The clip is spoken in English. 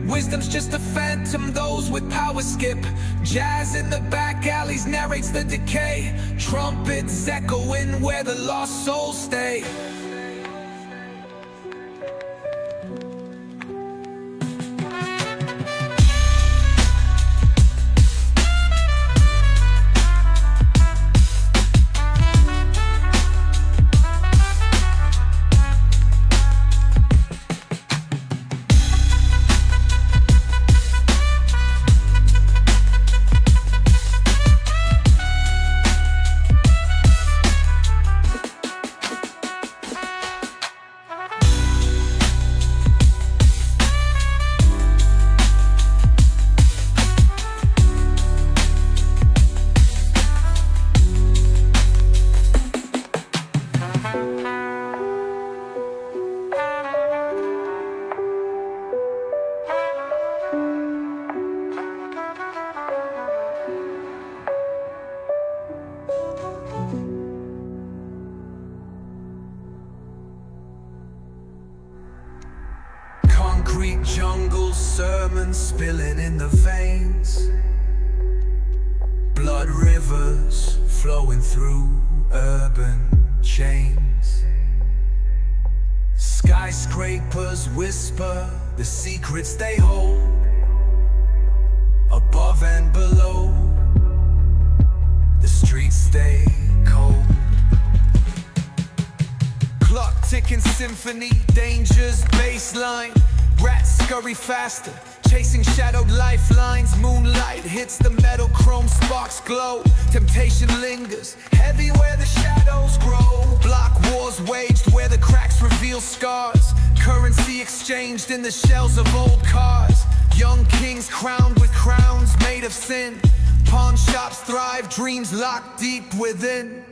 Wisdom's just a phantom, those with power skip. Jazz in the back alleys narrates the decay. Trumpets echoing where the lost souls stay. Concrete jungle, sermons spilling in the veins. Blood rivers flowing through urban chains. Skyscrapers whisper the secrets they hold. Above and below, the streets stay cold. Clock ticking symphony, danger's baseline. Rats scurry faster, chasing shadowed lifelines. Moonlight hits the metal, chrome sparks glow. Temptation lingers, heavy where the shadows grow. Block wars waged where the cracks reveal scars. Currency exchanged in the shells of old cars. Young kings crowned with crowns made of sin. Pawn shops thrive, dreams locked deep within.